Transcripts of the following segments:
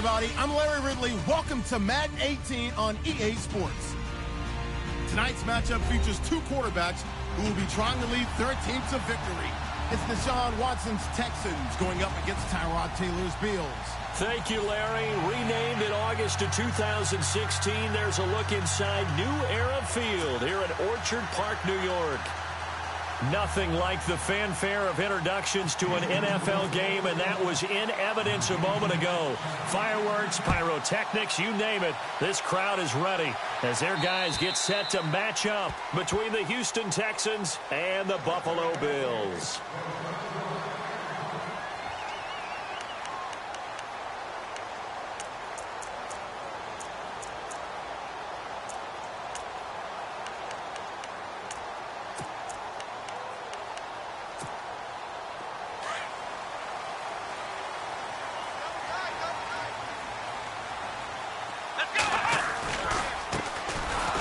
everybody. I'm Larry Ridley. Welcome to Madden 18 on EA Sports. Tonight's matchup features two quarterbacks who will be trying to lead their team to victory. It's Deshaun Watson's Texans going up against Tyrod Taylor's Bills. Thank you, Larry. Renamed in August of 2016, there's a look inside New Era Field here at Orchard Park, New York. Nothing like the fanfare of introductions to an NFL game, and that was in evidence a moment ago. Fireworks, pyrotechnics, you name it. This crowd is ready as their guys get set to match up between the Houston Texans and the Buffalo Bills.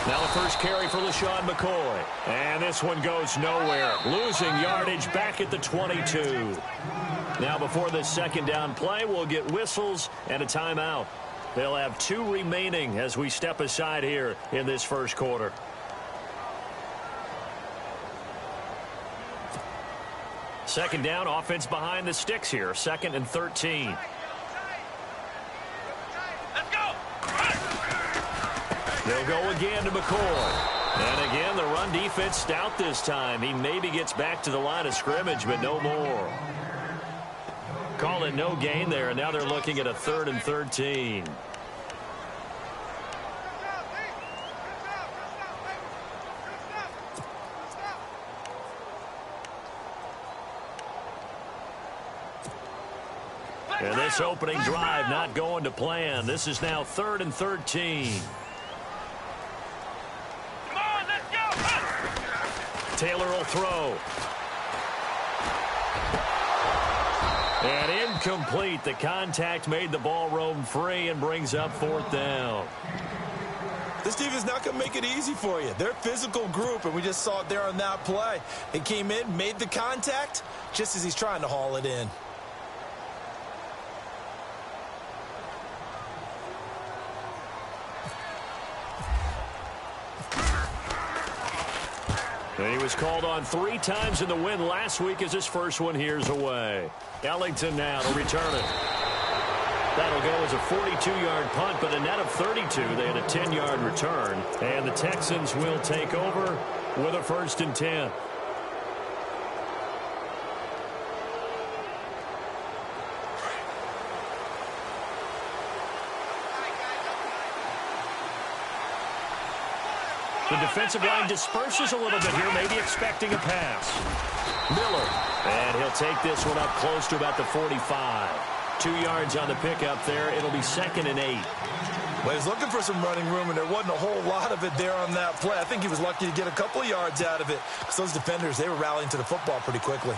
Now the first carry for LaShawn McCoy. And this one goes nowhere. Losing yardage back at the 22. Now before this second down play, we'll get whistles and a timeout. They'll have two remaining as we step aside here in this first quarter. Second down, offense behind the sticks here. 2nd and 13. They'll go again to McCoy. And again, the run defense stout this time. He maybe gets back to the line of scrimmage, but no more. Call it no gain there, and now they're looking at a 3rd and 13. And this opening drive not going to plan. This is now 3rd and 13. Taylor will throw. And incomplete. The contact made the ball roam free and brings up 4th down. This defense not going to make it easy for you. They're a physical group, and we just saw it there on that play. He came in, made the contact, just as he's trying to haul it in. And he was called on 3 times in the win last week as his first one here's away. Ellington now to return it. That'll go as a 42-yard punt, but a net of 32. They had a 10-yard return. And the Texans will take over with a 1st and 10. The defensive line disperses a little bit here, maybe expecting a pass. Miller, and he'll take this one up close to about the 45. 2 yards on the pickup there. It'll be 2nd and 8. Well, he's looking for some running room, and there wasn't a whole lot of it there on that play. I think he was lucky to get a couple of yards out of it, because those defenders, they were rallying to the football pretty quickly.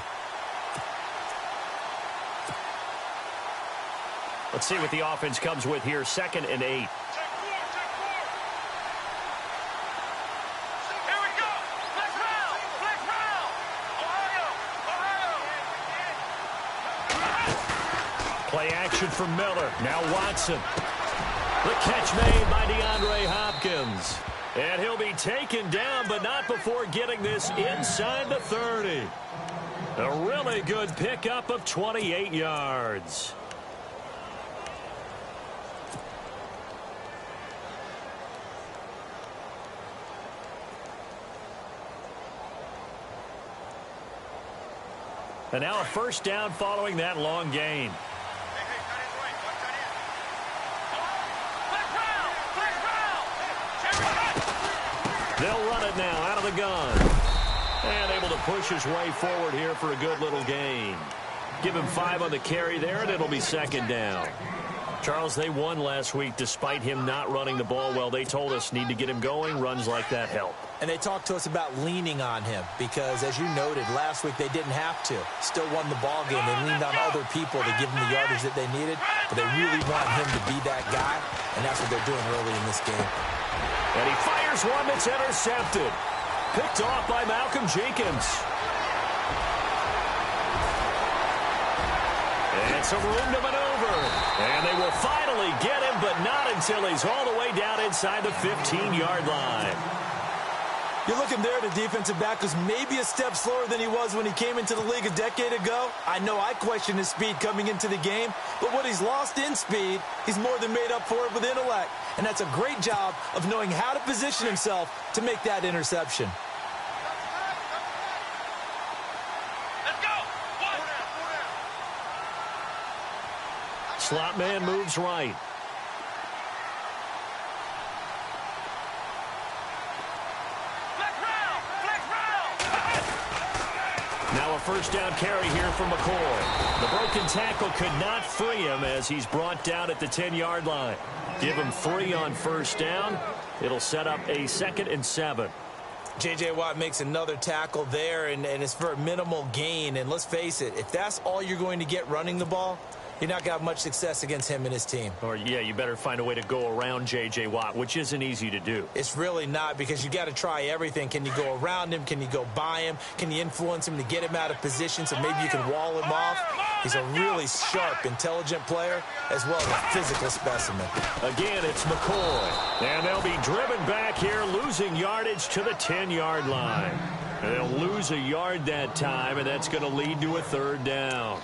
Let's see what the offense comes with here. 2nd and 8. Play action from Miller. Now Watson. The catch made by DeAndre Hopkins. And he'll be taken down, but not before getting this inside the 30. A really good pickup of 28 yards. And now a 1st down following that long gain. They'll run it now out of the gun. And able to push his way forward here for a good little gain. Give him 5 on the carry there, and it'll be 2nd down. Charles, they won last week despite him not running the ball well. They told us need to get him going. Runs like that help. And they talked to us about leaning on him because, as you noted, last week they didn't have to. Still won the ball game. They leaned on other people to give them the yardage that they needed, but they really want him to be that guy, and that's what they're doing early in this game. And he fires one that's intercepted. Picked off by Malcolm Jenkins. And some room to maneuver. And they will finally get him, but not until he's all the way down inside the 15-yard line. You're looking there at a defensive back who's maybe a step slower than he was when he came into the league a decade ago. I know I questioned his speed coming into the game, but what he's lost in speed, he's more than made up for it with intellect. And that's a great job of knowing how to position himself to make that interception. Let's go. Slot man moves right. Now a first down carry here from McCoy. The broken tackle could not free him as he's brought down at the 10-yard line. Give him 3 on first down. It'll set up a 2nd and 7. J.J. Watt makes another tackle there, and it's for a minimal gain. And let's face it, if that's all you're going to get running the ball, you're not going to have much success against him and his team. Or, yeah, you better find a way to go around J.J. Watt, which isn't easy to do. It's really not, because you got to try everything. Can you go around him? Can you go by him? Can you influence him to get him out of position so maybe you can wall him off? He's a really sharp, intelligent player as well as a physical specimen. Again, it's McCoy. And they'll be driven back here, losing yardage to the 10-yard line. They'll lose a yard that time, and that's going to lead to a 3rd down.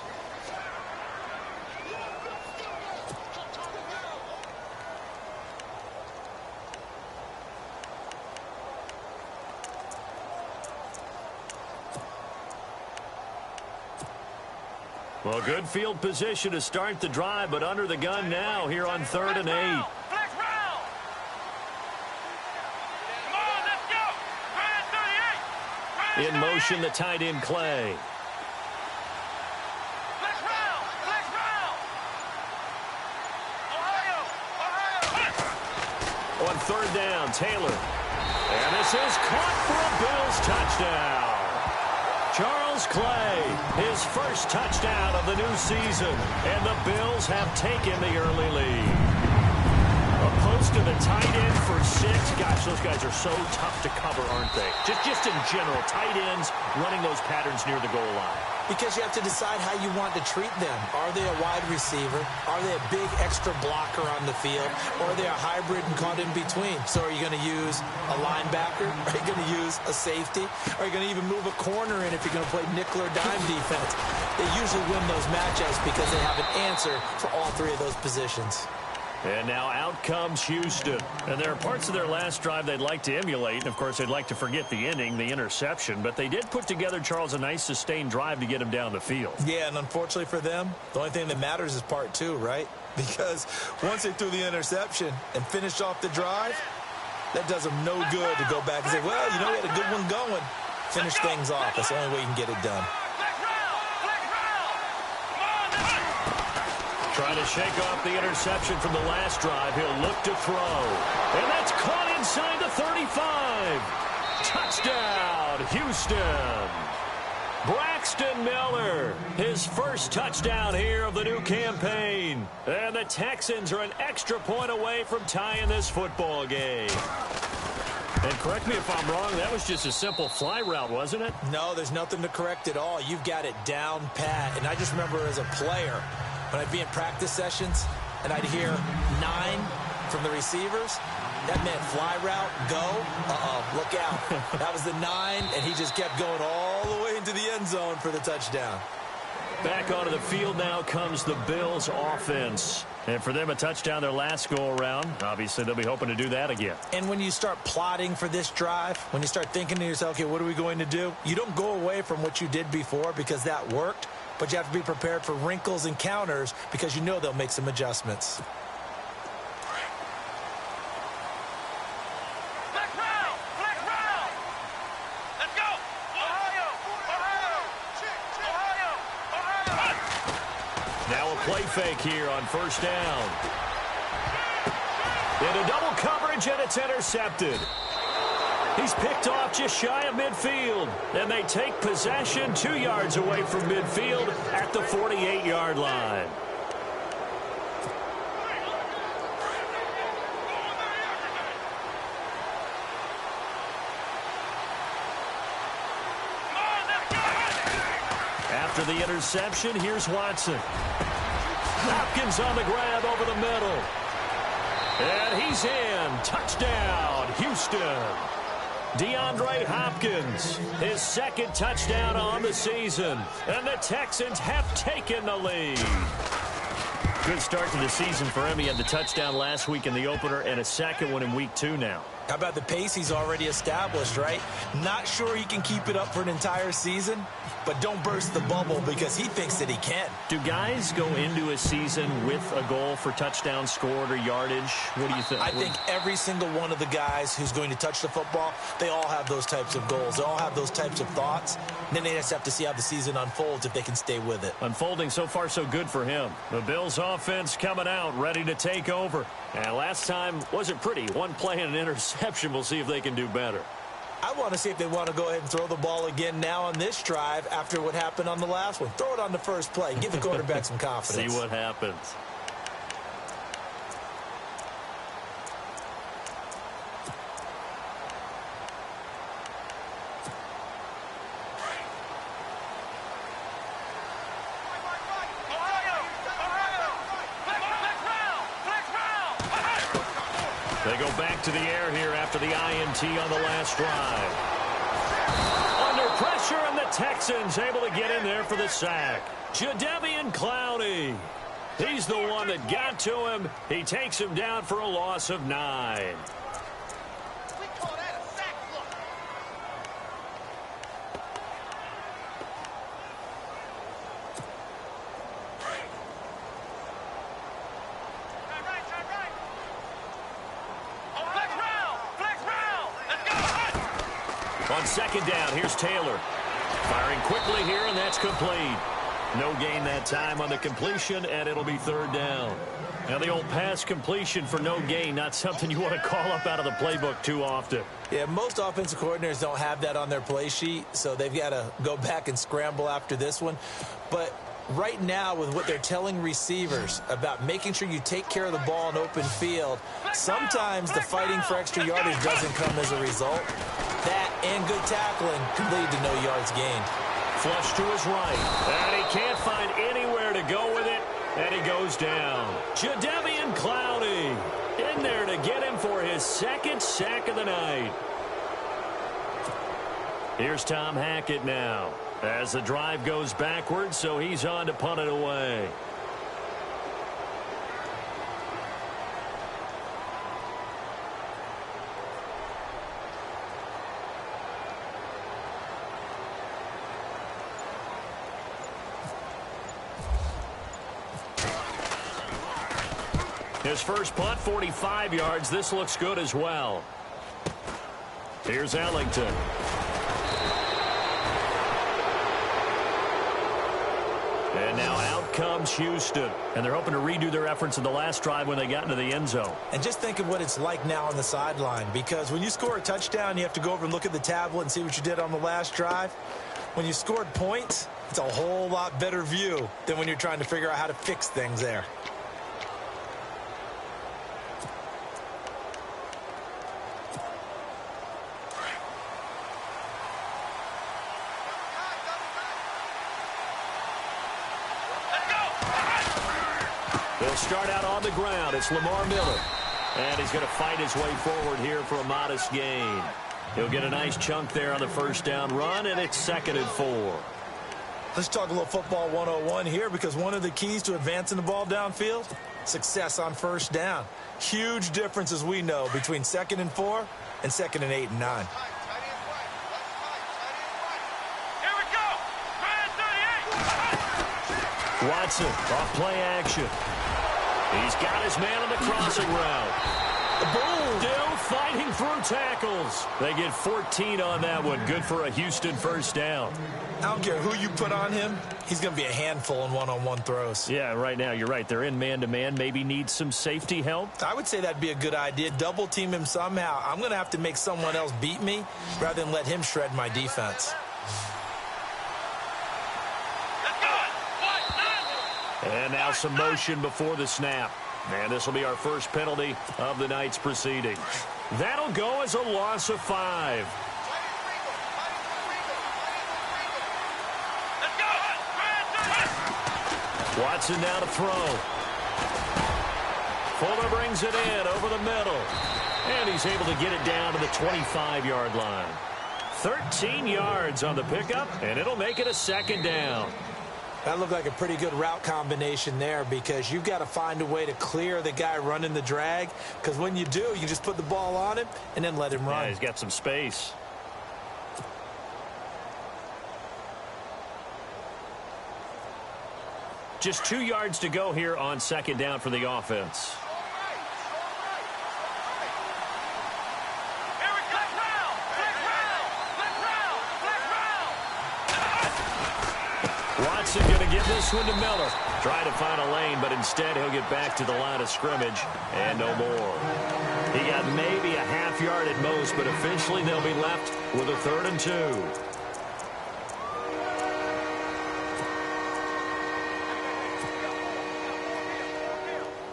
Well, good field position to start the drive, but under the gun now here on 3rd and 8. Flex round. Come on, let's go. Grand 38. In motion, the tight end Clay. Flex round. Flex round. Ohio. On 3rd down, Taylor. And this is caught for a Bills touchdown. Charles Clay, his first touchdown of the new season, and the Bills have taken the early lead. A post to the tight end for 6. Gosh, those guys are so tough to cover, aren't they? Just in general, tight ends running those patterns near the goal line. Because you have to decide how you want to treat them. Are they a wide receiver? Are they a big extra blocker on the field? Or are they a hybrid and caught in between? So are you going to use a linebacker? Are you going to use a safety? Are you going to even move a corner in if you're going to play nickel or dime defense? They usually win those matchups because they have an answer for all 3 of those positions. And now out comes Houston. And there are parts of their last drive they'd like to emulate. And, of course, they'd like to forget the ending, the interception. But they did put together, Charles, a nice sustained drive to get him down the field. Yeah, and unfortunately for them, the only thing that matters is part 2, right? Because once they threw the interception and finished off the drive, that does them no good to go back and say, well, you know, we had a good one going. Finish things off. That's the only way you can get it done. Trying to shake off the interception from the last drive. He'll look to throw. And that's caught inside the 35. Touchdown, Houston. Braxton Miller, his first touchdown here of the new campaign. And the Texans are an extra point away from tying this football game. And correct me if I'm wrong, that was just a simple fly route, wasn't it? No, there's nothing to correct at all. You've got it down pat. And I just remember as a player, when I'd be in practice sessions and I'd hear 9 from the receivers, that meant fly route, go, look out. That was the 9, and he just kept going all the way into the end zone for the touchdown. Back onto the field now comes the Bills offense. And for them, a touchdown their last go-around. Obviously, they'll be hoping to do that again. And when you start plotting for this drive, when you start thinking to yourself, okay, what are we going to do? You don't go away from what you did before because that worked. But you have to be prepared for wrinkles and counters because you know they'll make some adjustments. Flex round. Flex round. Let's go. Ohio. Now a play fake here on first down. Into double coverage, and it's intercepted. He's picked off just shy of midfield. And they take possession 2 yards away from midfield at the 48-yard line. After the interception, here's Watson. Hopkins on the grab over the middle. And he's in. Touchdown, Houston. DeAndre Hopkins, his second touchdown on the season. And the Texans have taken the lead. Good start to the season for him. He had the touchdown last week in the opener and a second one in week 2 now. How about the pace he's already established, right? Not sure he can keep it up for an entire season, but don't burst the bubble because he thinks that he can. Do guys go into a season with a goal for touchdown scored or yardage? What do you think? I think every single one of the guys who's going to touch the football, they all have those types of goals. They all have those types of thoughts. And then they just have to see how the season unfolds if they can stay with it. Unfolding so far so good for him. The Bills offense coming out, ready to take over. And last time wasn't pretty. One play and an interception. We'll see if they can do better. I want to see if they want to go ahead and throw the ball again now on this drive after what happened on the last one. Throw it on the first play. Give the quarterback some confidence. See what happens. They go back to the air here after the INT on the last drive. Under pressure, and the Texans able to get in there for the sack. Jadeveon Clowney. He's the one that got to him. He takes him down for a loss of 9. On second down, here's Taylor. Firing quickly here, and that's complete. No gain that time on the completion, and it'll be third down. Now, the old pass completion for no gain, not something you want to call up out of the playbook too often. Yeah, most offensive coordinators don't have that on their play sheet, so they've got to go back and scramble after this one. But right now, with what they're telling receivers about making sure you take care of the ball in open field, sometimes the fighting for extra yardage doesn't come as a result. That and good tackling could lead to no yards gained. Flush to his right, and he can't find anywhere to go with it, and he goes down. Jadeveon Clowney in there to get him for his second sack of the night. Here's Tom Hackett now as the drive goes backwards, so he's on to punt it away. His first punt, 45 yards. This looks good as well. Here's Ellington. And now out comes Houston. And they're hoping to redo their efforts in the last drive when they got into the end zone. And just think of what it's like now on the sideline. Because when you score a touchdown, you have to go over and look at the tablet and see what you did on the last drive. When you scored points, it's a whole lot better view than when you're trying to figure out how to fix things there. They'll start out on the ground. It's Lamar Miller. And he's going to fight his way forward here for a modest gain. He'll get a nice chunk there on the first down run, and it's 2nd and 4. Let's talk a little football 101 here, because one of the keys to advancing the ball downfield, success on first down. Huge difference, as we know, between 2nd and 4 and 2nd and 8 and 9. Watson off play action. He's got his man on the crossing route. Boom! Still fighting through tackles. They get 14 on that one. Good for a Houston first down. I don't care who you put on him. He's going to be a handful in one-on-one throws. Yeah, right now you're right. They're in man-to-man. Maybe need some safety help. I would say that'd be a good idea. Double team him somehow. I'm going to have to make someone else beat me rather than let him shred my defense. And now some motion before the snap. And this will be our first penalty of the night's proceedings. That'll go as a loss of 5. Let's go! Watson now to throw. Fuller brings it in over the middle. And he's able to get it down to the 25-yard line. 13 yards on the pickup, and it'll make it a second down. That looked like a pretty good route combination there, because you've got to find a way to clear the guy running the drag, because when you do, you just put the ball on him and then let him run. Yeah, he's got some space. Just 2 yards to go here on second down for the offense. Watson going to give this one to Miller. Try to find a lane, but instead he'll get back to the line of scrimmage and no more. He got maybe a half yard at most, but officially they'll be left with a 3rd and 2.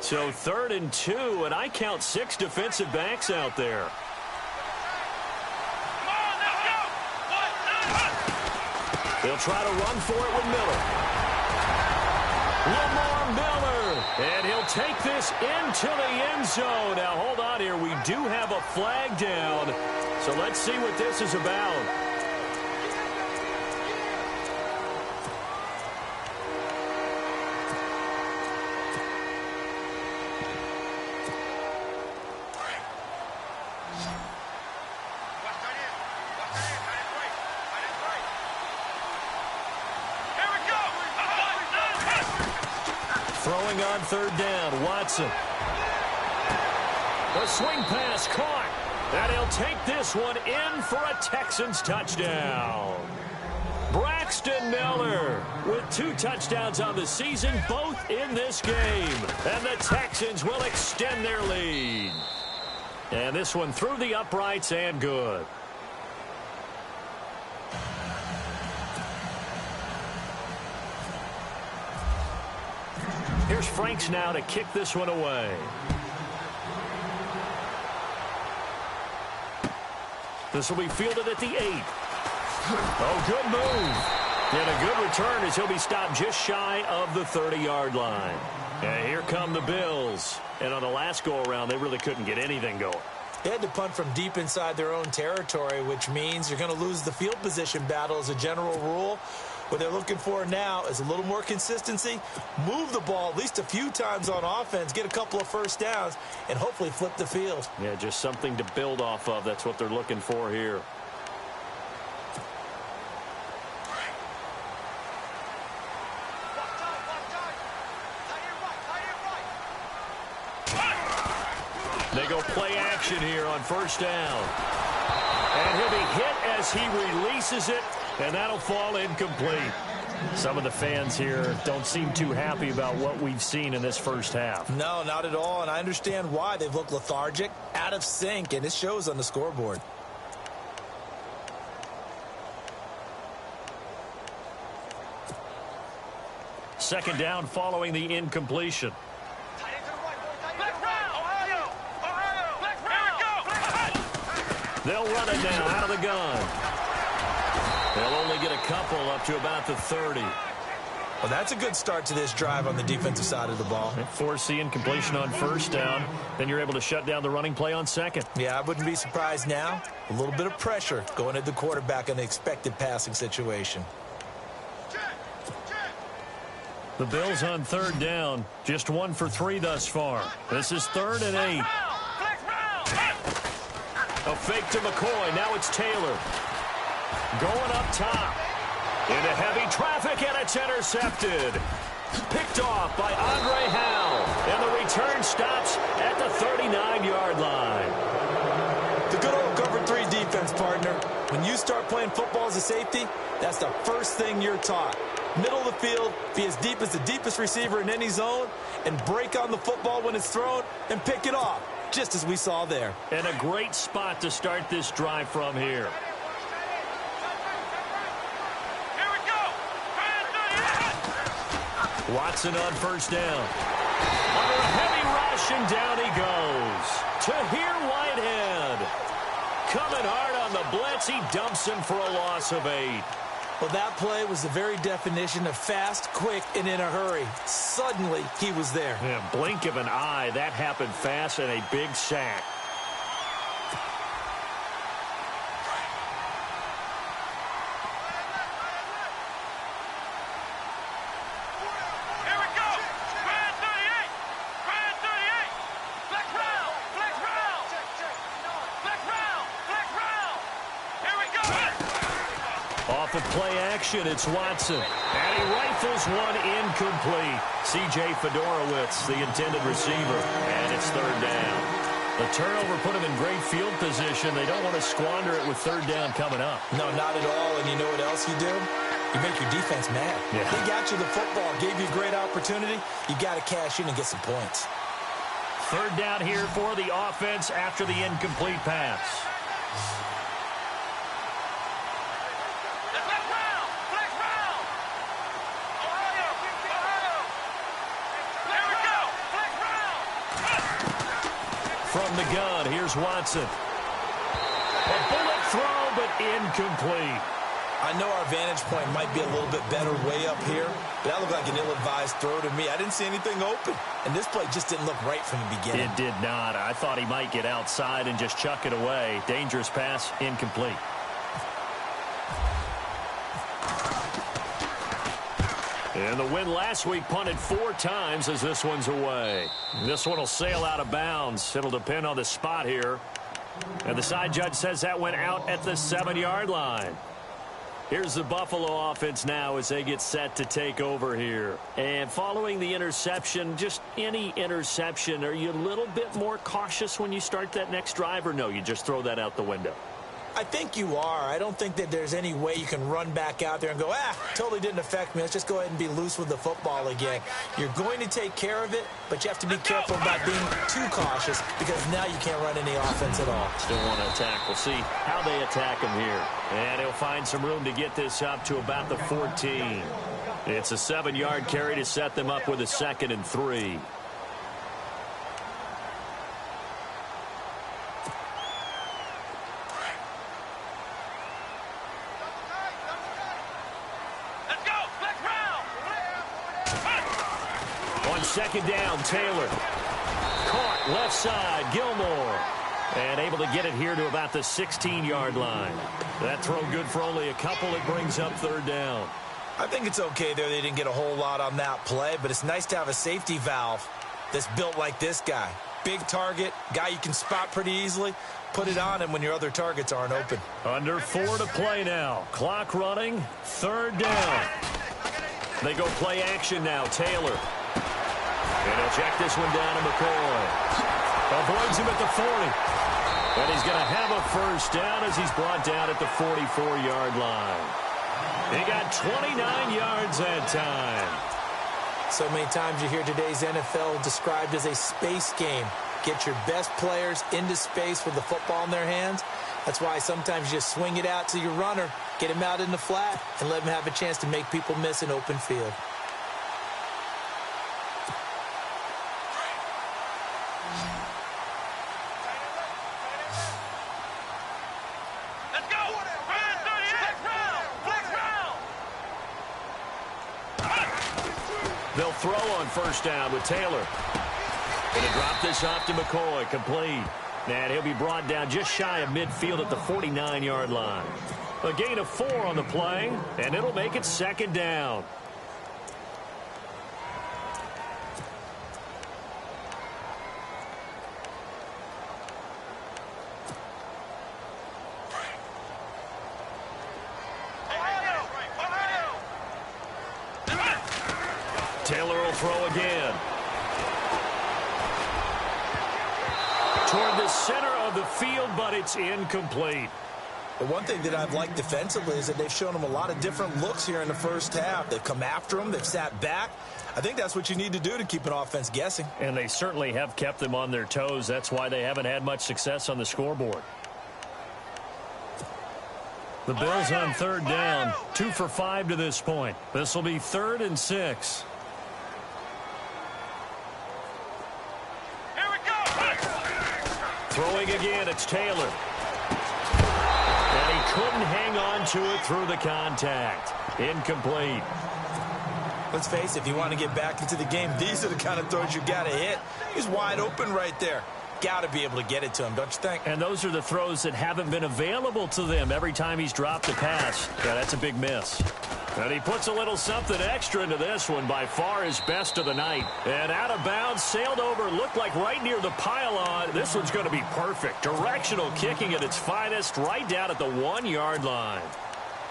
So 3rd and 2, and I count 6 defensive backs out there. They'll try to run for it with Miller. Lamar Miller, and he'll take this into the end zone. Now, hold on here. We do have a flag down, so let's see what this is about. Throwing on 3rd down, Watson. The swing pass caught. And he'll take this one in for a Texans touchdown. Braxton Miller with 2 touchdowns on the season, both in this game. And the Texans will extend their lead. And this one through the uprights and good. Here's Franks now to kick this one away. This will be fielded at the 8. Oh, good move. And a good return as he'll be stopped just shy of the 30-yard line. And here come the Bills. And on the last go-around, they really couldn't get anything going. They had to punt from deep inside their own territory, which means you're going to lose the field position battle as a general rule. What they're looking for now is a little more consistency, move the ball at least a few times on offense, get a couple of first downs, and hopefully flip the field. Yeah, just something to build off of. That's what they're looking for here. They go play action here on 1st down. And he'll be hit as he releases it, and that'll fall incomplete. Some of the fans here don't seem too happy about what we've seen in this first half. No, not at all, and I understand why. They've looked lethargic, out of sync, and it shows on the scoreboard. Second down following the incompletion. They'll run it now out of the gun. They'll only get a couple up to about the 30. Well, that's a good start to this drive on the defensive side of the ball. Force the incompletion on 1st down. Then you're able to shut down the running play on 2nd. Yeah, I wouldn't be surprised now. A little bit of pressure going at the quarterback in the expected passing situation. The Bills on 3rd down. Just 1 for 3 thus far. This is 3rd and 8. A fake to McCoy. Now it's Taylor. Going up top. Into heavy traffic, and it's intercepted. Picked off by Andre Howell. And the return stops at the 39-yard line. The good old cover 3 defense, partner. When you start playing football as a safety, that's the first thing you're taught. Middle of the field, be as deep as the deepest receiver in any zone, and break on the football when it's thrown and pick it off, just as we saw there. And a great spot to start this drive from here. Watson on 1st down. Under a heavy rush, and down he goes. Tahir Whitehead. Coming hard on the blitz. He dumps him for a loss of 8. Well, that play was the very definition of fast, quick, and in a hurry. Suddenly, he was there. Yeah, blink of an eye. That happened fast and a big sack. Here we go. Grand 38. Grand 38. Flex round. Flex round. Flex round. Flex round. Here we go. Off of play action, it's Watson. And he rifles one incomplete. C.J. Fedorowicz, the intended receiver. And it's third down. The turnover put him in great field position. They don't want to squander it with third down coming up. No, not at all. And you know what else you do? You make your defense mad. Yeah. They got you the football, gave you a great opportunity. You got to cash in and get some points. Third down here for the offense after the incomplete pass. Flex round. Flex round. Ohio. Ohio. Here we go. Flex round. From the gun, here's Watson. A bullet throw, but incomplete. I know our vantage point might be a little bit better way up here, but that looked like an ill-advised throw to me. I didn't see anything open, and this play just didn't look right from the beginning. It did not. I thought he might get outside and just chuck it away. Dangerous pass, incomplete. And the win last week punted 4 times as this one's away. This one will sail out of bounds. It'll depend on the spot here. And the side judge says that went out at the 7-yard line. Here's the Buffalo offense now as they get set to take over here. And following the interception, just any interception, are you a little bit more cautious when you start that next drive, or no, you just throw that out the window? I think you are. I don't think that there's any way you can run back out there and go, totally didn't affect me. Let's just go ahead and be loose with the football again. You're going to take care of it, but you have to be careful about being too cautious because now you can't run any offense at all. Still want to attack. We'll see how they attack him here. And he'll find some room to get this up to about the 14. It's a 7-yard carry to set them up with a 2nd and 3. Second down, Taylor. Caught left side, Gilmore. And able to get it here to about the 16-yard line. That throw good for only a couple. It brings up third down. I think it's okay there. They didn't get a whole lot on that play, but it's nice to have a safety valve that's built like this guy. Big target, guy you can spot pretty easily. Put it on him when your other targets aren't open. Under 4 to play now. Clock running, third down. They go play action now, Taylor. And he'll check this one down to McCoy. Avoids him at the 40. And he's going to have a first down as he's brought down at the 44-yard line. He got 29 yards that time. So many times you hear today's NFL described as a space game. Get your best players into space with the football in their hands. That's why sometimes you just swing it out to your runner, get him out in the flat, and let him have a chance to make people miss an open field. They'll throw on first down with Taylor. Going to drop this off to McCoy. Complete. And he'll be brought down just shy of midfield at the 49-yard line. A gain of 4 on the play, and it'll make it second down. Taylor will throw again. Toward the center of the field, but it's incomplete. The one thing that I've liked defensively is that they've shown them a lot of different looks here in the first half. They've come after them. They've sat back. I think that's what you need to do to keep an offense guessing. And they certainly have kept them on their toes. That's why they haven't had much success on the scoreboard. The Bills on third down. 2 for 5 to this point. This will be 3rd and 6. Throwing again, it's Taylor. And he couldn't hang on to it through the contact. Incomplete. Let's face it, if you want to get back into the game, these are the kind of throws you got to hit. He's wide open right there. Got to be able to get it to him, don't you think? And those are the throws that haven't been available to them every time he's dropped a pass. Yeah, that's a big miss. And he puts a little something extra into this one, by far his best of the night. And out of bounds, sailed over, looked like right near the pylon. This one's going to be perfect. Directional kicking at its finest, right down at the 1-yard line.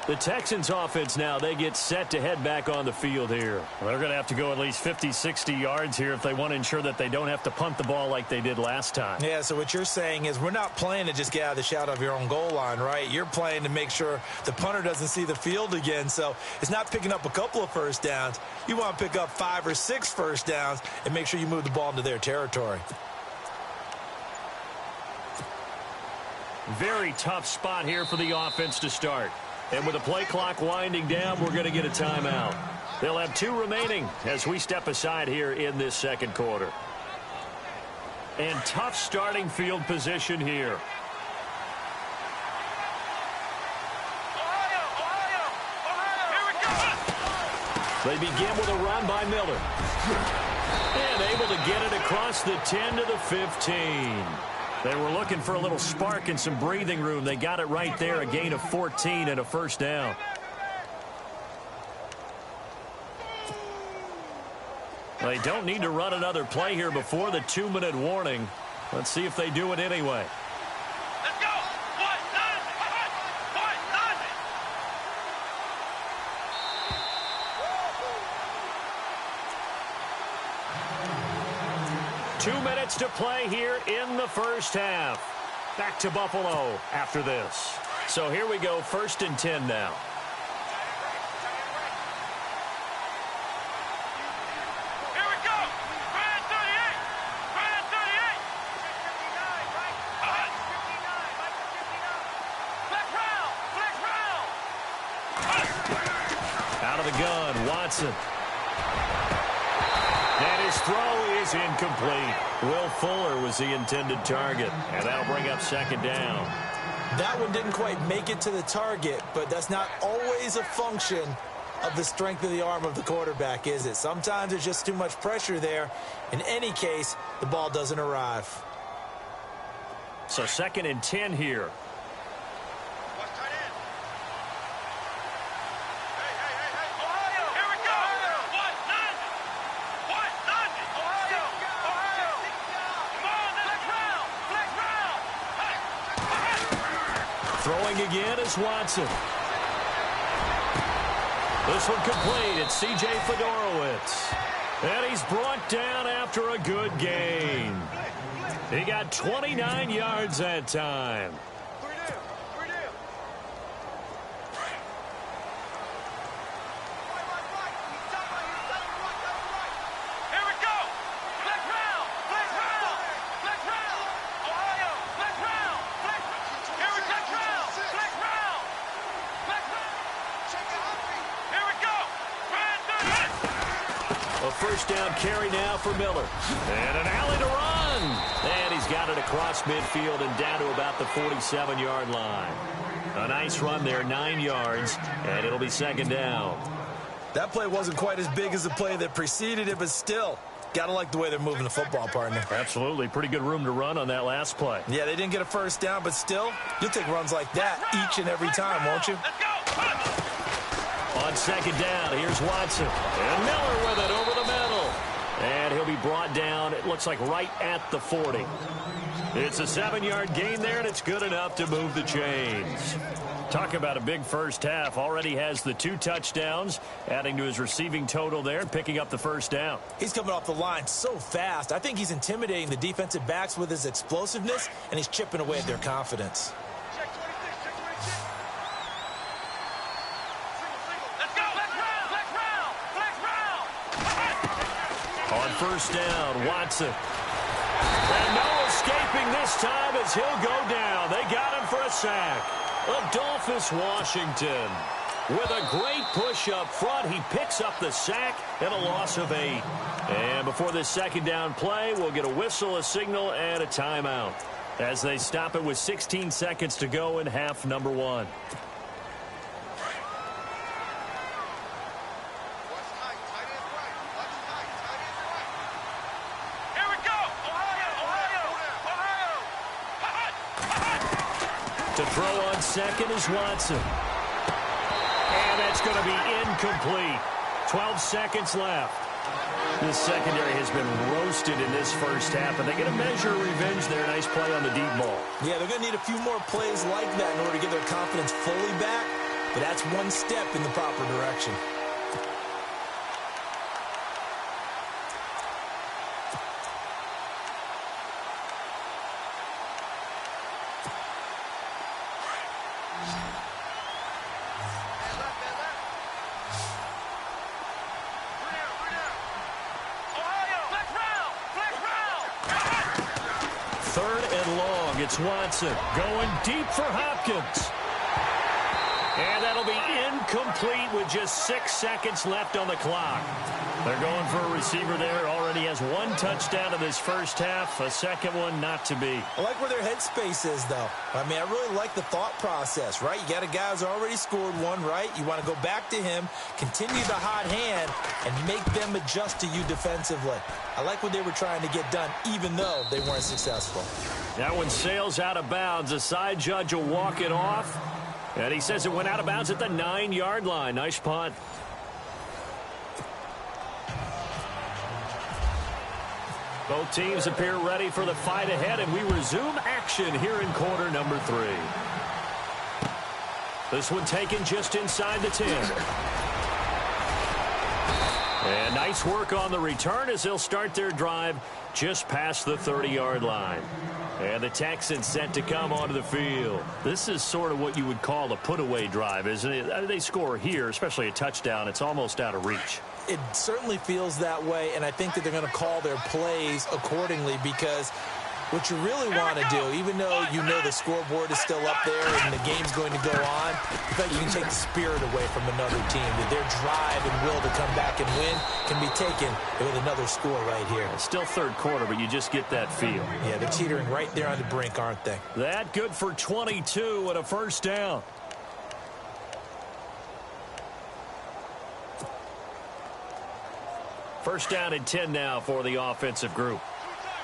The Texans offense now, they get set to head back on the field here. They're going to have to go at least 50, 60 yards here if they want to ensure that they don't have to punt the ball like they did last time. Yeah, so what you're saying is we're not playing to just get out of the shadow of your own goal line, right? You're playing to make sure the punter doesn't see the field again. So it's not picking up a couple of first downs. You want to pick up 5 or 6 first downs and make sure you move the ball into their territory. Very tough spot here for the offense to start. And with the play clock winding down, we're going to get a timeout. They'll have 2 remaining as we step aside here in this second quarter. And tough starting field position here. They begin with a run by Miller. And able to get it across the 10 to the 15. They were looking for a little spark and some breathing room. They got it right there, a gain of 14 and a first down. They don't need to run another play here before the 2-minute warning. Let's see if they do it anyway. Let's go. 2 minutes to play here in the first half. Back to Buffalo after this. So here we go, 1st and 10 now. Here we go. Brand 38. Brand 38. Flex round. Flex round. Out of the gun, Watson. And his throw is incomplete. Will Fuller was the intended target, and that'll bring up 2nd down. That one didn't quite make it to the target, but that's not always a function of the strength of the arm of the quarterback, is it? Sometimes there's just too much pressure there. In any case, the ball doesn't arrive. So 2nd and 10 here. Throwing again is Watson. This one complete. It's C.J. Fedorowicz. And he's brought down after a good gain. He got 29 yards that time. First down carry now for Miller. And an alley to run. And he's got it across midfield and down to about the 47-yard line. A nice run there, 9 yards, and it'll be 2nd down. That play wasn't quite as big as the play that preceded it, but still, got to like the way they're moving the football, partner. Absolutely. Pretty good room to run on that last play. Yeah, they didn't get a first down, but still, you'll take runs like that each and every time, won't you? Let's go. On 2nd down, here's Watson. And Miller with it over the middle. And he'll be brought down, it looks like right at the 40. It's a 7-yard gain there, and it's good enough to move the chains. Talk about a big first half. Already has the 2 touchdowns, adding to his receiving total there and picking up the first down. He's coming off the line so fast. I think he's intimidating the defensive backs with his explosiveness, and he's chipping away at their confidence. On first down, Watson. And no escaping this time as he'll go down. They got him for a sack. Adolphus Washington with a great push up front. He picks up the sack and a loss of 8. And before this 2nd down play, we'll get a whistle, a signal, and a timeout. as they stop it with 16 seconds to go in half number one. Here we go. Ohio. To throw on second is Watson. And that's going to be incomplete. 12 seconds left. This secondary has been roasted in this first half, and they get a measure of revenge there. Nice play on the deep ball. Yeah, they're going to need a few more plays like that in order to get their confidence fully back, but that's one step in the proper direction. Third and long. It's Watson going deep for Hopkins. And that'll be incomplete with just 6 seconds left on the clock. They're going for a receiver there. Already has one touchdown in this first half. A second one not to be. I like where their headspace is, though. I mean, I really like the thought process, right? You got a guy who's already scored one, right? You want to go back to him, continue the hot hand, and make them adjust to you defensively. I like what they were trying to get done, even though they weren't successful. That one sails out of bounds. The side judge will walk it off. And he says it went out of bounds at the 9-yard line. Nice punt. Both teams appear ready for the fight ahead, and we resume action here in quarter number 3. This one taken just inside the 10. And nice work on the return as they'll start their drive just past the 30-yard line. And the Texans set to come onto the field. This is sort of what you would call a put-away drive, isn't it? I mean, they score here, especially a touchdown. It's almost out of reach. It certainly feels that way, and I think that they're going to call their plays accordingly, because what you really want to do, even though you know the scoreboard is still up there and the game's going to go on, I think you can take the spirit away from another team. That their drive and will to come back and win can be taken with another score right here. It's still third quarter, but you just get that feel. Yeah, they're teetering right there on the brink, aren't they? That good for 22 and a first down. First down and 10 now for the offensive group.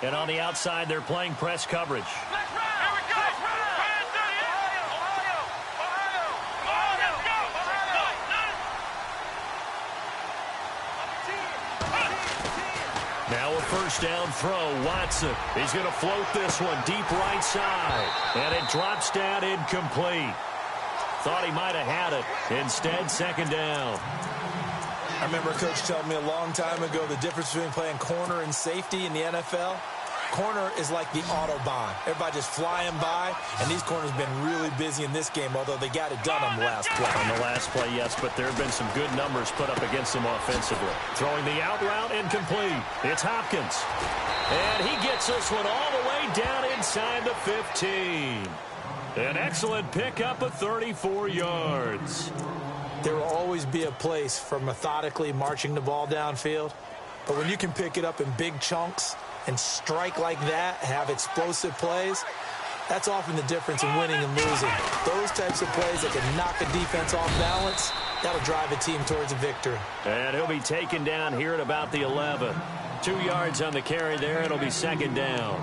And on the outside, they're playing press coverage. Now a first down throw. Watson. He's going to float this one deep right side. And it drops down incomplete. Thought he might have had it. Instead, second down. I remember a coach telling me a long time ago the difference between playing corner and safety in the NFL. Corner is like the Autobahn. Everybody just flying by, and these corners have been really busy in this game, although they got it done on the last play. On the last play, yes, but there have been some good numbers put up against them offensively. Throwing the out route incomplete. It's Hopkins. And he gets this one all the way down inside the 15. An excellent pickup of 34 yards. There will always be a place for methodically marching the ball downfield. But when you can pick it up in big chunks and strike like that, have explosive plays, that's often the difference in winning and losing. Those types of plays that can knock a defense off balance, that'll drive a team towards a victory. And he'll be taken down here at about the 11. 2 yards on the carry there. It'll be second down.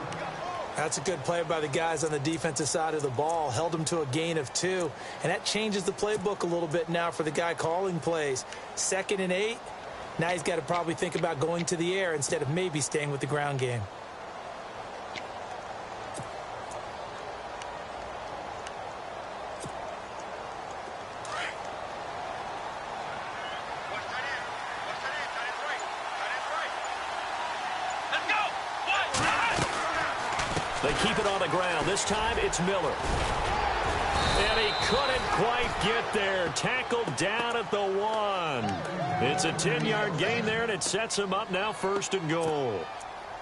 That's a good play by the guys on the defensive side of the ball. Held them to a gain of 2. And that changes the playbook a little bit now for the guy calling plays. 2nd and 8. Now he's got to probably think about going to the air instead of maybe staying with the ground game. They keep it on the ground. This time it's Miller. And he couldn't quite get there. Tackled down at the 1. It's a 10-yard gain there, and it sets him up now 1st and goal.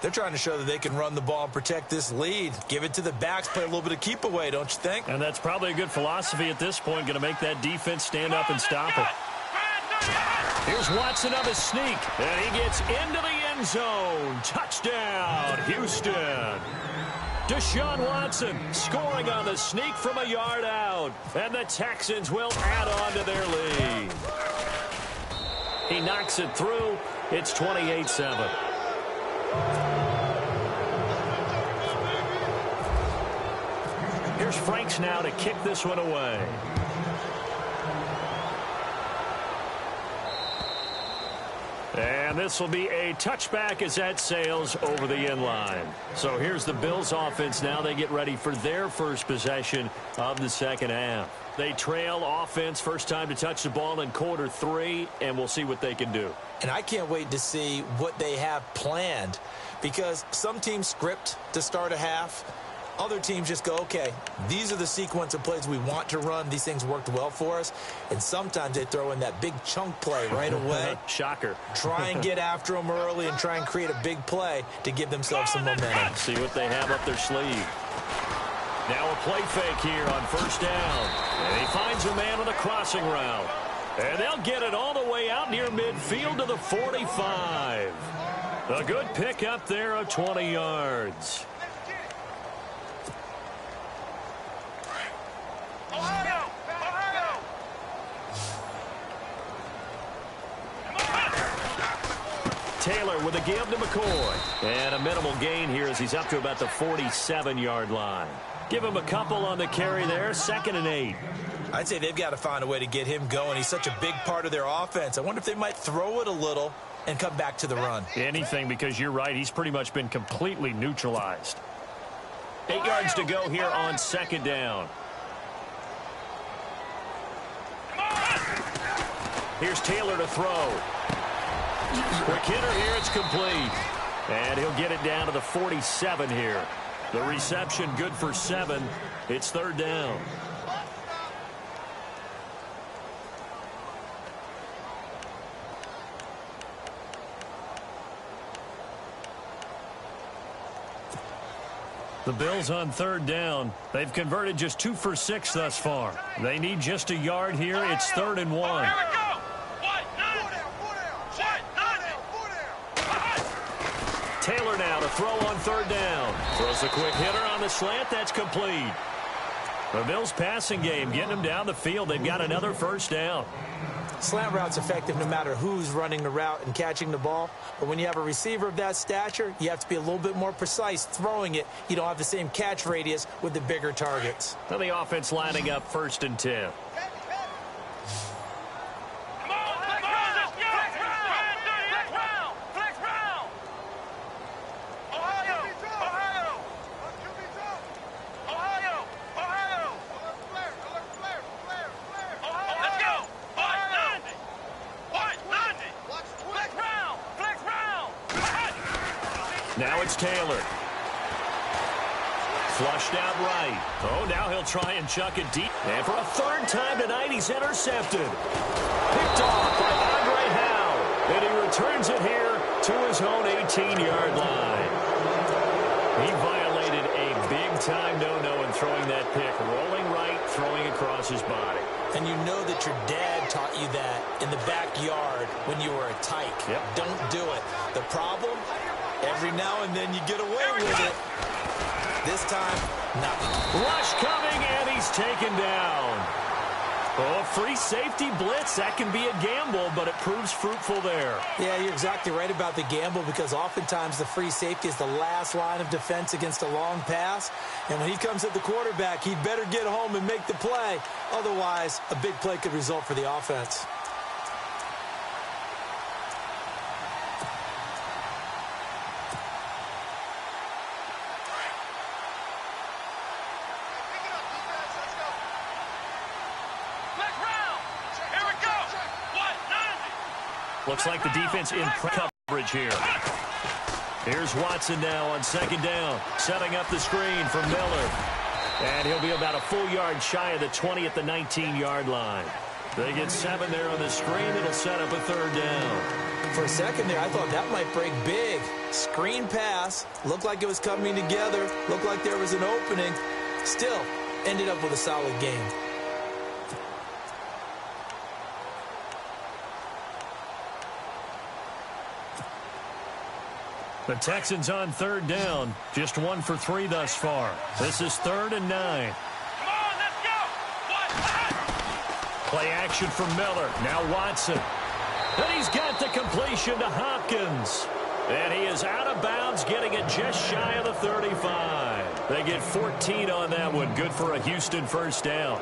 They're trying to show that they can run the ball and protect this lead. Give it to the backs, play a little bit of keep away, don't you think? And that's probably a good philosophy at this point. Going to make that defense stand up and stop it. Here's Watson on the sneak. And he gets into the end zone. Touchdown, Houston. Deshaun Watson scoring on the sneak from a yard out. And the Texans will add on to their lead. He knocks it through. It's 28-7. Here's Franks now to kick this one away. And this will be a touchback as that sails over the end line. So here's the Bills offense now. They get ready for their first possession of the second half. They trail offense, first time to touch the ball in quarter 3, and we'll see what they can do. And I can't wait to see what they have planned, because some teams script to start a half. Other teams just go, okay, these are the sequence of plays we want to run. These things worked well for us. And sometimes they throw in that big chunk play right away. Shocker. Try and get after them early and try and create a big play to give themselves some momentum. See what they have up their sleeve. Now a play fake here on first down. And he finds a man on a crossing route. And they'll get it all the way out near midfield to the 45. A good pickup there of 20 yards. Taylor with a give to McCoy. And a minimal gain here as he's up to about the 47-yard line. Give him a couple on the carry there. 2nd and 8. I'd say they've got to find a way to get him going. He's such a big part of their offense. I wonder if they might throw it a little and come back to the run. Anything, because you're right. He's pretty much been completely neutralized. 8 yards to go here on 2nd down. Here's Taylor to throw. Quick hitter here. It's complete. And he'll get it down to the 47 here. The reception good for 7. It's 3rd down. The Bills on 3rd down. They've converted just 2 for 6 thus far. They need just a yard here. It's 3rd and 1. Taylor now to throw on 3rd down. Throws a quick hitter on the slant. That's complete. The Bills passing game getting them down the field. They've got another first down. Slant route's effective no matter who's running the route and catching the ball. But when you have a receiver of that stature, you have to be a little bit more precise throwing it. You don't have the same catch radius with the bigger targets. Now the offense lining up 1st and 10. Now it's Taylor. Flushed out right. Oh, now he'll try and chuck it deep. And for a 3rd time tonight, he's intercepted. Picked off by Andre Howe. And he returns it here to his own 18-yard line. He violated a big-time no-no in throwing that pick. Rolling right, throwing across his body. And you know that your dad taught you that in the backyard when you were a tyke. Yep. Don't do it. The problem? Every now and then you get away with it. This time, nothing. Rush coming, and he's taken down. Oh, free safety blitz. That can be a gamble, but it proves fruitful there. Yeah, you're exactly right about the gamble, because oftentimes the free safety is the last line of defense against a long pass. And when he comes at the quarterback, he'd better get home and make the play. Otherwise, a big play could result for the offense. Looks like the defense in coverage here. Here's Watson now on 2nd down, setting up the screen for Miller. And he'll be about a full yard shy of the 20 at the 19-yard line. They get 7 there on the screen. It'll set up a 3rd down. For a second there, I thought that might break big. Screen pass. Looked like it was coming together. Looked like there was an opening. Still, ended up with a solid game. The Texans on third down. Just 1 for 3 thus far. This is 3rd and 9. Come on, let's go. Play action from Miller. Now Watson. And he's got the completion to Hopkins. And he is out of bounds, getting it just shy of the 35. They get 14 on that one. Good for a Houston first down.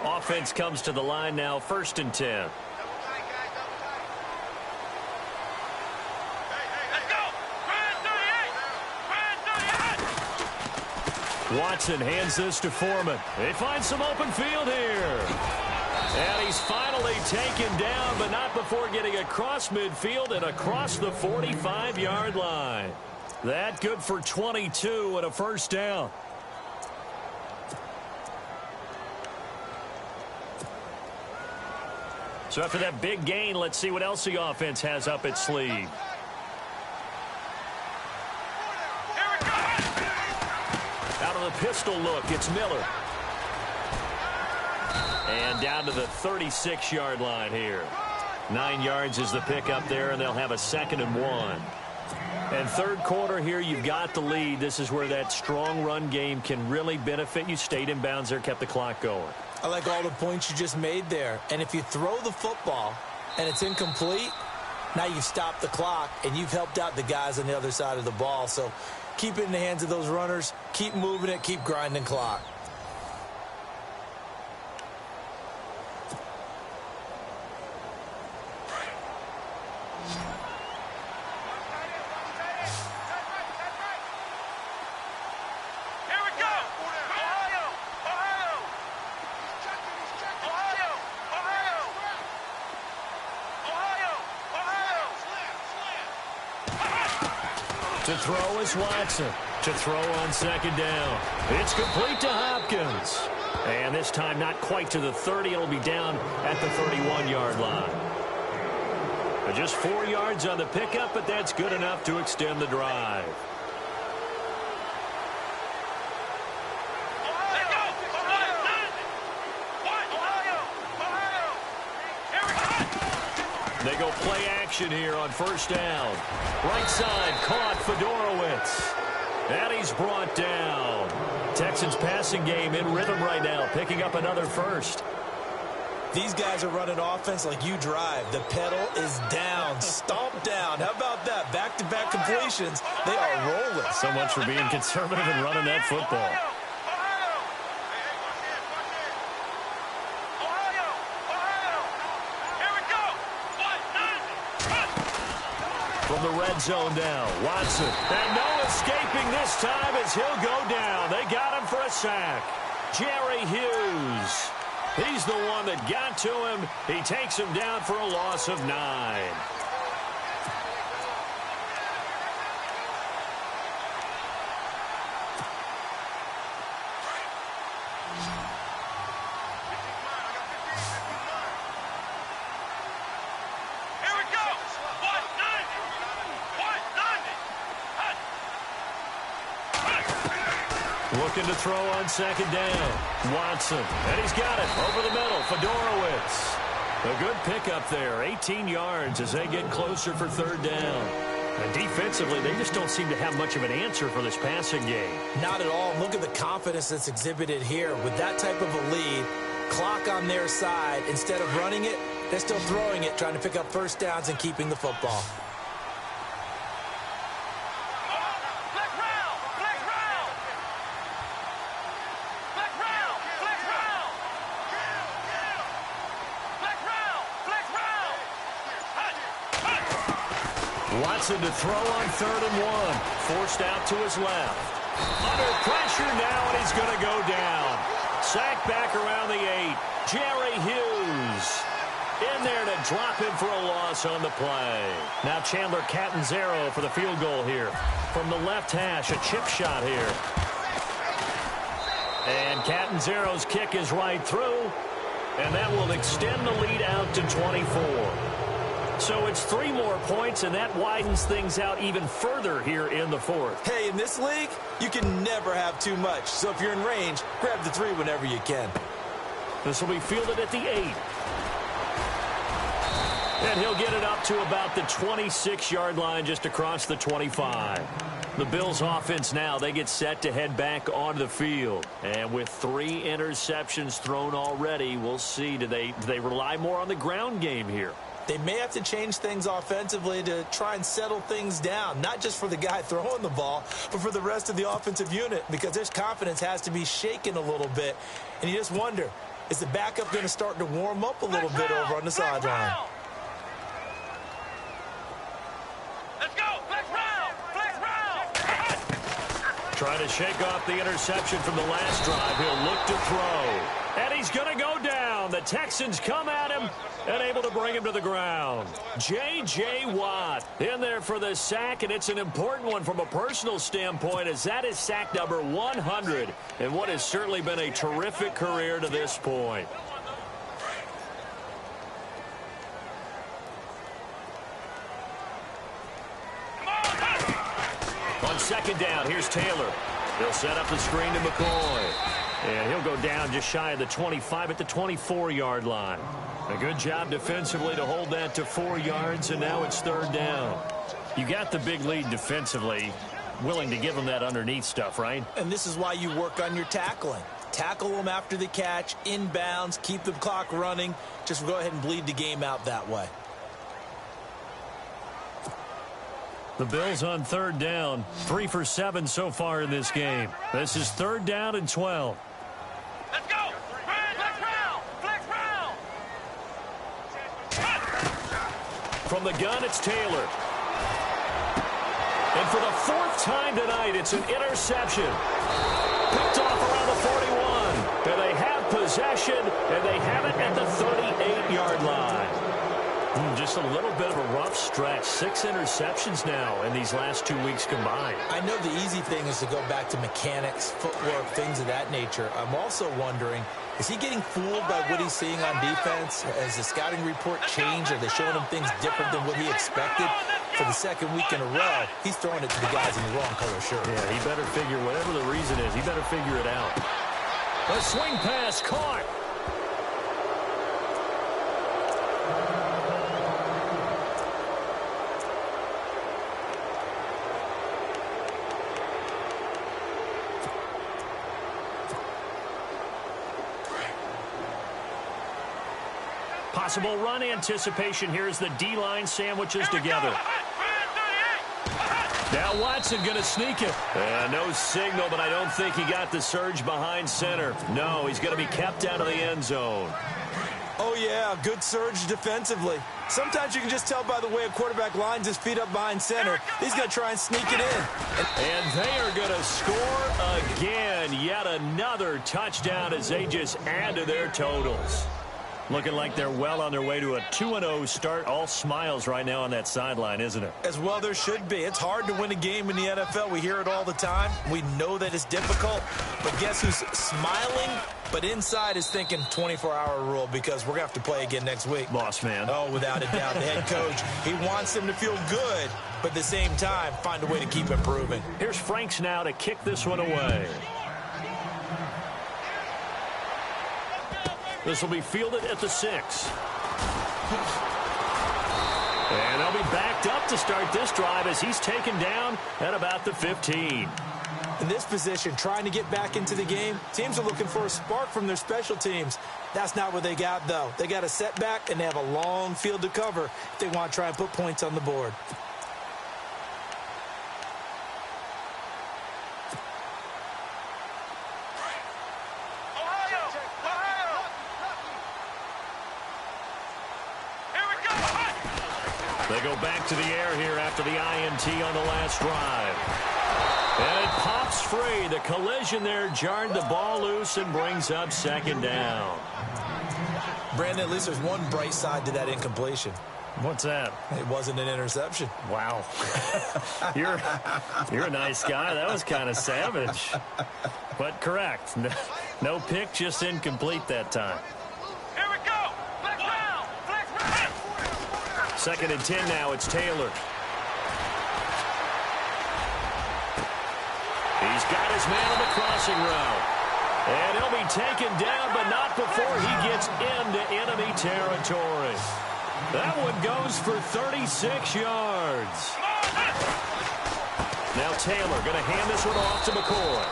Offense comes to the line now, 1st and 10. Let's go. Brand 38. Watson hands this to Foreman. They find some open field here. And he's finally taken down, but not before getting across midfield and across the 45-yard line. That good for 22 and a first down. So after that big gain, let's see what else the offense has up its sleeve. Here we go. Out of the pistol look, it's Miller. And down to the 36-yard line here. 9 yards is the pickup there, and they'll have a 2nd and 1. And third quarter here, you've got the lead. This is where that strong run game can really benefit you. Stayed in bounds there, kept the clock going. I like all the points you just made there. And if you throw the football and it's incomplete, now you've stopped the clock and you've helped out the guys on the other side of the ball. So keep it in the hands of those runners. Keep moving it. Keep grinding clock. Here we go. Ohio. Ohio. Ohio. Ohio. Ohio. To throw is Watson. To throw on 2nd down. It's complete to Hopkins. And this time not quite to the 30. It'll be down at the 31-yard line. Just 4 yards on the pickup, but that's good enough to extend the drive. They go play action here on 1st down. Right side caught Fedorowicz. And he's brought down. Texans passing game in rhythm right now, picking up another first. These guys are running offense like you drive. The pedal is down, stomp down. How about that? Back-to-back completions. They are rolling. So much for being conservative and running that football. From the red zone now, Watson. And no escaping this time as he'll go down. They got him for a sack. Jerry Hughes. He's the one that got to him. He takes him down for a loss of 9. Looking to throw on 2nd down. Watson. And he's got it over the middle. Fedorowicz. A good pickup there. 18 yards as they get closer for 3rd down. And defensively, they just don't seem to have much of an answer for this passing game. Not at all. Look at the confidence that's exhibited here. With that type of a lead, clock on their side, instead of running it, they're still throwing it, trying to pick up 1st downs and keeping the football. Watson to throw on 3rd and 1. Forced out to his left. Under pressure now, and he's going to go down. Sacked back around the 8. Jerry Hughes in there to drop him for a loss on the play. Now Chandler Catanzaro for the field goal here. From the left hash, a chip shot here. And Catanzaro's kick is right through. And that will extend the lead out to 24. So it's 3 more points, and that widens things out even further here in the 4th. Hey, in this league, you can never have too much. So if you're in range, grab the 3 whenever you can. This will be fielded at the 8. And he'll get it up to about the 26-yard line, just across the 25. The Bills offense now, they get set to head back onto the field. And with 3 interceptions thrown already, we'll see, do they rely more on the ground game here? They may have to change things offensively to try and settle things down, not just for the guy throwing the ball, but for the rest of the offensive unit, because their confidence has to be shaken a little bit. And you just wonder, is the backup going to start to warm up a little bit over on the sideline? Let's go! Flex round! Flex round! Trying to shake off the interception from the last drive. He'll look to throw. And he's going to go down. The Texans come at him and able to bring him to the ground. J.J. Watt in there for the sack, and it's an important one from a personal standpoint, as that is sack number 100 in what has certainly been a terrific career to this point. On second down, here's Taylor. He'll set up the screen to McCoy. And he'll go down just shy of the 25 at the 24-yard line. A good job defensively to hold that to 4 yards, and now it's third down. You got the big lead defensively, willing to give them that underneath stuff, right? And this is why you work on your tackling. Tackle them after the catch, inbounds, keep the clock running. Just go ahead and bleed the game out that way. The Bills on third down, 3 for 7 so far in this game. This is third down and 12. Let's go! Flex round! Flex round! From the gun, it's Taylor. And for the 4th time tonight, it's an interception. Picked off around the 41. And they have possession, and they have it at the 38-yard line. Just a little bit of a rough stretch. 6 interceptions now in these last 2 weeks combined. I know the easy thing is to go back to mechanics, footwork, things of that nature. I'm also wondering, is he getting fooled by what he's seeing on defense? Has the scouting report changed? Are they showing him things different than what he expected? For the 2nd week in a row, he's throwing it to the guys in the wrong color shirt. Yeah, he better figure, whatever the reason is, he better figure it out. A swing pass caught. Possible run anticipation here as the D-line sandwiches together. Now Watson going to sneak it. No signal, but I don't think he got the surge behind center. No, he's going to be kept out of the end zone. Oh, yeah, good surge defensively. Sometimes you can just tell by the way a quarterback lines his feet up behind center. He's going to try and sneak it in. And they are going to score again. Yet another touchdown as they just add to their totals. Looking like they're well on their way to a 2-0 start. All smiles right now on that sideline, isn't it? As well there should be. It's hard to win a game in the NFL. We hear it all the time. We know that it's difficult. But guess who's smiling, but inside is thinking 24-hour rule, because we're going to have to play again next week. Boss man. Oh, without a doubt. The head coach, he wants them to feel good, but at the same time, find a way to keep improving. Here's Franks now to kick this one away. This will be fielded at the 6. And they'll be backed up to start this drive as he's taken down at about the 15. In this position, trying to get back into the game, teams are looking for a spark from their special teams. That's not what they got, though. They got a setback, and they have a long field to cover if they want to try and put points on the board. They go back to the air here after the INT on the last drive. And it pops free. The collision there jarred the ball loose and brings up second down. Brandon, at least there's one bright side to that incompletion. What's that? It wasn't an interception. Wow. You're a nice guy. That was kind of savage. But correct. No pick, just incomplete that time. Here we go! Flex round! Flex round! 2nd and 10 now. It's Taylor. He's got his man on the crossing route. And he'll be taken down, but not before he gets into enemy territory. That one goes for 36 yards. Now Taylor going to hand this one off to McCoy.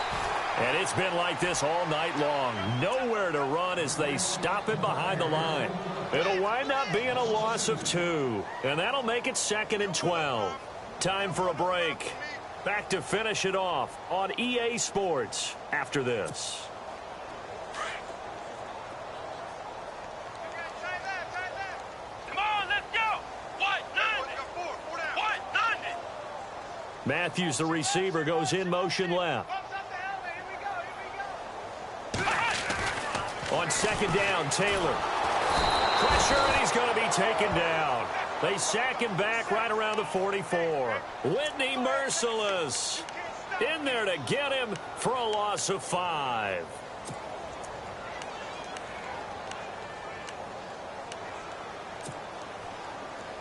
And it's been like this all night long. Nowhere to run as they stop him behind the line. It'll wind up being a loss of 2. And that'll make it 2nd and 12. Time for a break. Back to finish it off on EA Sports after this. Come on, let's go. What? Matthews, the receiver, goes in motion left. On 2nd down, Taylor. Pressure, and he's going to be taken down. They sack him back right around the 44. Whitney Merciless in there to get him for a loss of 5.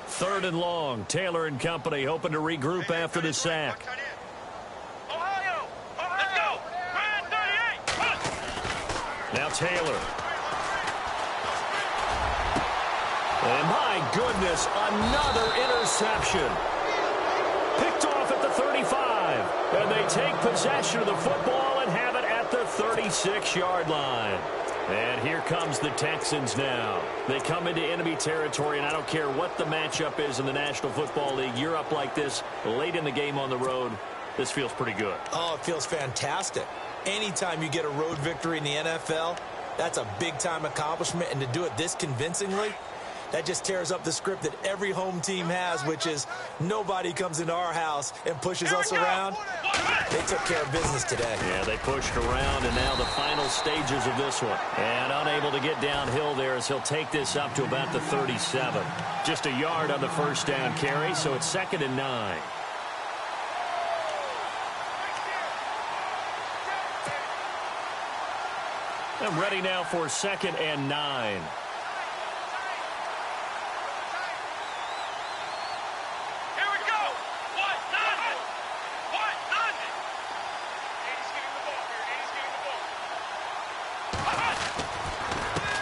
Third and long. Taylor and company hoping to regroup after the sack. Ohio, let's go. 38. Now Taylor. And my goodness, another interception. Picked off at the 35. And they take possession of the football and have it at the 36-yard line. And here comes the Texans now. They come into enemy territory, and I don't care what the matchup is in the National Football League. You're up like this late in the game on the road. This feels pretty good. Oh, it feels fantastic. Anytime you get a road victory in the NFL, that's a big-time accomplishment. And to do it this convincingly, that just tears up the script that every home team has, which is nobody comes into our house and pushes us around. They took care of business today. Yeah, they pushed around, and now the final stages of this one. And unable to get downhill there as he'll take this up to about the 37. Just a yard on the first down carry, so it's 2nd and 9. I'm ready now for 2nd and 9.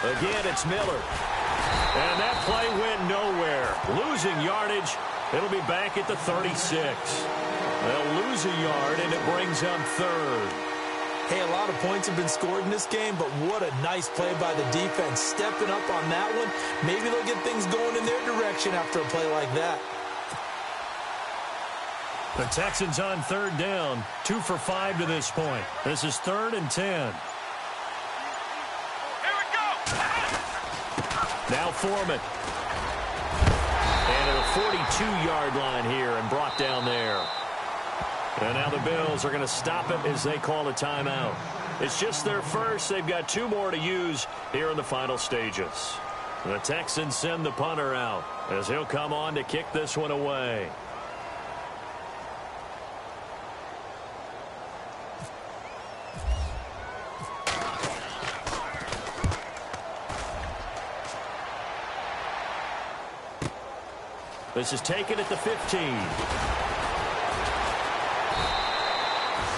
Again, it's Miller. And that play went nowhere. Losing yardage. It'll be back at the 36. They'll lose a yard, and it brings up 3rd. Hey, a lot of points have been scored in this game, but what a nice play by the defense. Stepping up on that one. Maybe they'll get things going in their direction after a play like that. The Texans on 3rd down. 2 for 5 to this point. This is 3rd and 10. Now Foreman. And at a 42-yard line here and brought down there. And now the Bills are going to stop it as they call a timeout. It's just their first. They've got 2 more to use here in the final stages. The Texans send the punter out as he'll come on to kick this one away. This is taken at the 15.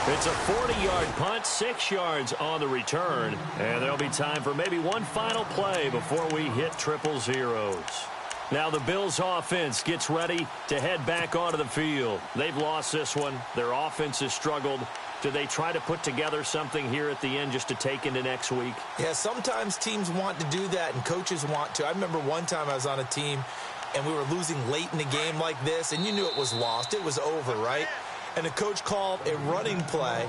It's a 40-yard punt, 6 yards on the return. And there'll be time for maybe one final play before we hit 000. Now the Bills offense gets ready to head back onto the field. They've lost this one. Their offense has struggled. Do they try to put together something here at the end just to take into next week? Yeah, sometimes teams want to do that and coaches want to. I remember one time I was on a team and we were losing late in the game like this, and you knew it was lost. It was over, right? And the coach called a running play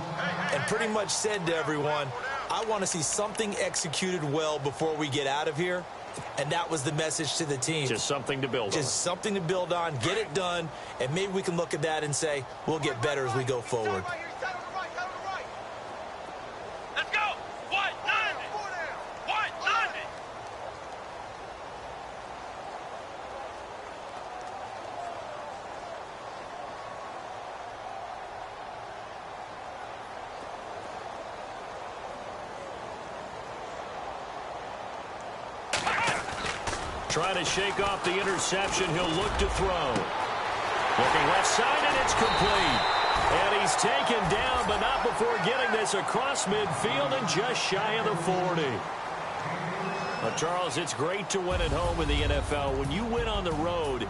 and pretty much said to everyone, I want to see something executed well before we get out of here. And that was the message to the team. Just something to build on. Just something to build on, get it done, and maybe we can look at that and say, we'll get better as we go forward. Let's go. What? What? Trying to shake off the interception. He'll look to throw. Looking left side, and it's complete. And he's taken down, but not before getting this across midfield and just shy of the 40. Well, Charles, it's great to win at home in the NFL. When you win on the road,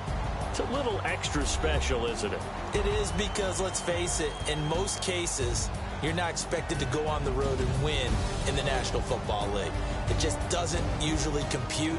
it's a little extra special, isn't it? It is, because, let's face it, in most cases, you're not expected to go on the road and win in the National Football League. It just doesn't usually compute.